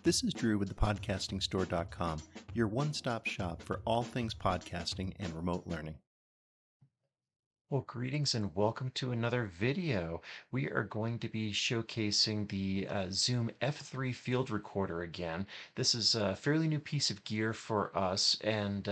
This is Drew with thepodcastingstore.com, your one-stop shop for all things podcasting and remote learning. Well, greetings and welcome to another video. We are going to be showcasing the Zoom F3 field recorder again. This is a fairly new piece of gear for us, and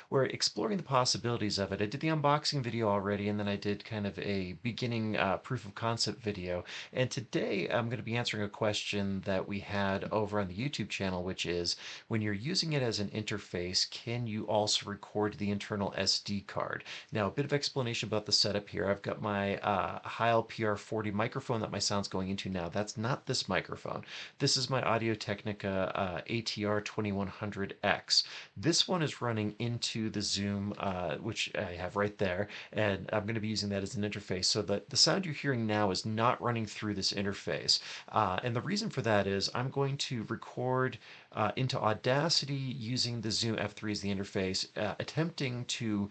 we're exploring the possibilities of it. I did the unboxing video already, and then I did kind of a beginning proof of concept video. And today I'm going to be answering a question that we had over on the YouTube channel, which is, when you're using it as an interface, can you also record the internal SD card? Now, a bit of explanation about the setup here. I've got my Heil PR40 microphone that my sound's going into now. That's not this microphone. This is my Audio Technica ATR 2100X. This one is running into the Zoom, which I have right there, and I'm going to be using that as an interface. So the sound you're hearing now is not running through this interface. And the reason for that is I'm going to record into Audacity using the Zoom F3 as the interface, attempting to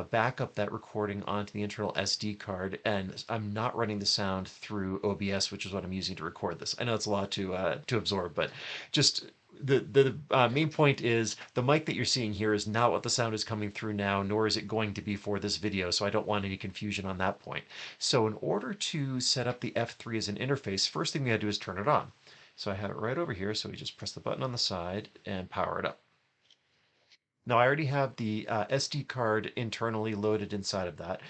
back up that recording onto the internal SD card, and I'm not running the sound through OBS, which is what I'm using to record this. I know it's a lot to absorb, but just the main point is the mic that you're seeing here is not what the sound is coming through now, nor is it going to be for this video, so I don't want any confusion on that point. So in order to set up the F3 as an interface, first thing we gotta do is turn it on. So I have it right over here, so we just press the button on the side and power it up. Now I already have the SD card internally loaded inside of that,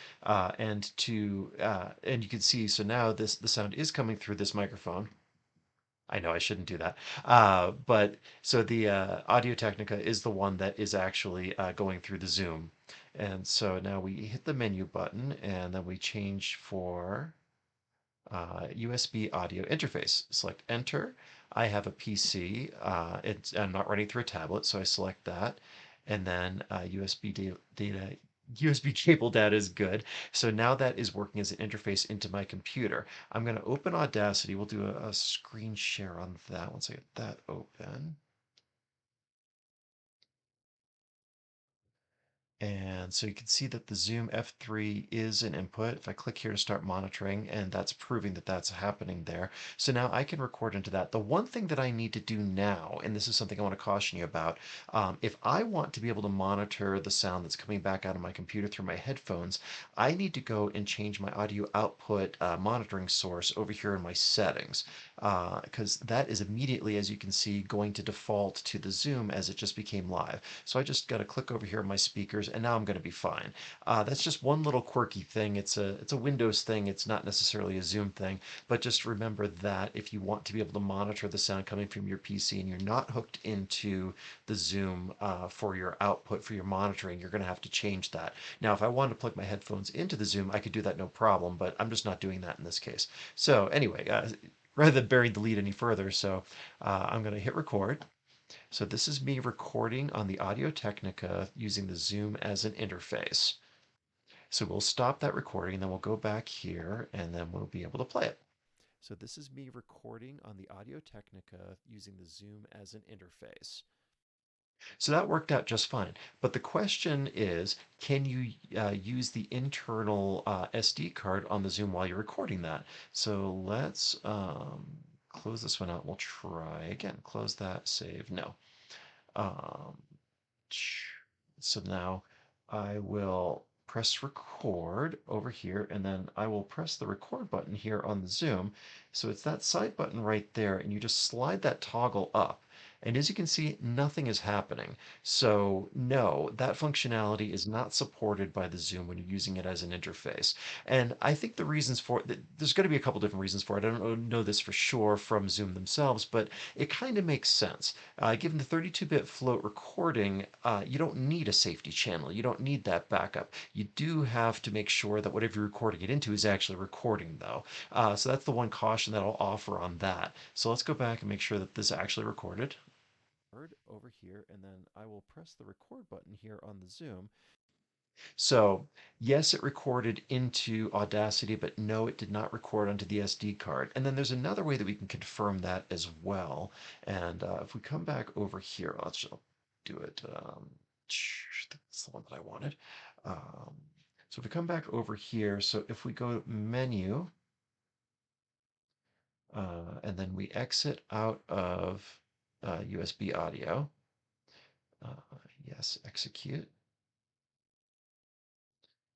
and you can see, so now the sound is coming through this microphone. I know I shouldn't do that, but so the Audio Technica is the one that is actually going through the Zoom, and so now we hit the menu button and then we change for USB audio interface. Select enter. I have a PC. I'm not running through a tablet, so I select that. And then USB cable data is good. So now that is working as an interface into my computer. I'm going to open Audacity. We'll do a screen share on that once I get that open. And so you can see that the Zoom F3 is an input. If I click here to start monitoring, and that's proving that that's happening there. So now I can record into that. The one thing that I need to do now, and this is something I want to caution you about, if I want to be able to monitor the sound that's coming back out of my computer through my headphones, I need to go and change my audio output monitoring source over here in my settings, because that is immediately, as you can see, going to default to the Zoom as it just became live. So I just got to click over here on my speakers, and now I'm going to be fine. That's just one little quirky thing. It's a Windows thing. It's not necessarily a Zoom thing, but just remember that if you want to be able to monitor the sound coming from your PC and you're not hooked into the Zoom for your output for your monitoring, you're going to have to change that. Now, if I wanted to plug my headphones into the Zoom, I could do that no problem, but I'm just not doing that in this case. So anyway, rather than bury the lead any further, so I'm going to hit record. So this is me recording on the Audio Technica using the Zoom as an interface. So we'll stop that recording, and then we'll go back here, and then we'll be able to play it. So this is me recording on the Audio Technica using the Zoom as an interface. So that worked out just fine. But the question is, can you use the internal SD card on the Zoom while you're recording that? So let's close this one out. We'll try again. Close that, save, no. Um, so now I will press record over here, and then I will press the record button here on the Zoom. So it's that side button right there, and you just slide that toggle up. And as you can see, nothing is happening. So no, that functionality is not supported by the Zoom when you're using it as an interface. And I think the reasons for it, there's going to be a couple different reasons for it. I don't know this for sure from Zoom themselves, but it kind of makes sense. Given the 32-bit float recording, you don't need a safety channel. You don't need that backup. You do have to make sure that whatever you're recording it into is actually recording, though. So that's the one caution that I'll offer on that. So let's go back and make sure that this actually recorded. Over here, and then I will press the record button here on the Zoom. So, yes, it recorded into Audacity, but no, it did not record onto the SD card. And then there's another way that we can confirm that as well. And if we come back over here, let's just do it. That's the one that I wanted. Um, so if we come back over here, so if we go menu, and then we exit out of USB audio. Yes, execute.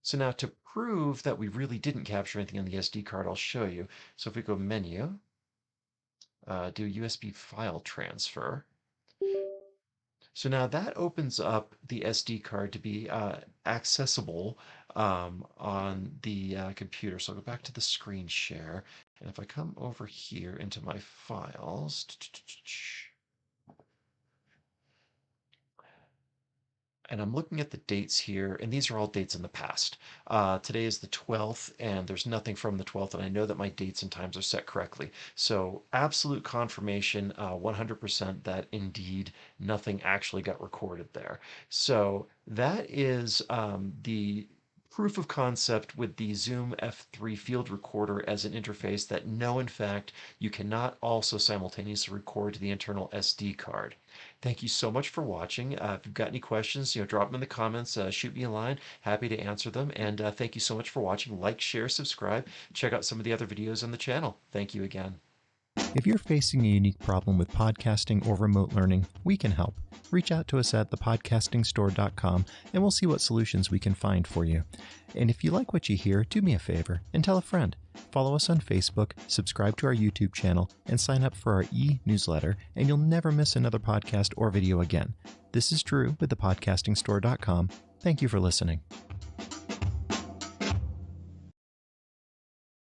So now to prove that we really didn't capture anything on the SD card, I'll show you. So if we go menu, do USB file transfer. So now that opens up the SD card to be accessible on the computer. So I'll go back to the screen share. And if I come over here into my files, and I'm looking at the dates here, and these are all dates in the past. Today is the 12th, and there's nothing from the 12th, and I know that my dates and times are set correctly. So absolute confirmation, 100% that indeed nothing actually got recorded there. So that is the proof of concept with the Zoom F3 field recorder as an interface that no, in fact, you cannot also simultaneously record to the internal SD card. Thank you so much for watching. If you've got any questions, drop them in the comments, shoot me a line. Happy to answer them. And thank you so much for watching. Like, share, subscribe. Check out some of the other videos on the channel. Thank you again. If you're facing a unique problem with podcasting or remote learning, we can help. Reach out to us at thepodcastingstore.com and we'll see what solutions we can find for you. And if you like what you hear, do me a favor and tell a friend. Follow us on Facebook, subscribe to our YouTube channel, and sign up for our e-newsletter, and you'll never miss another podcast or video again. This is Drew with thepodcastingstore.com. Thank you for listening.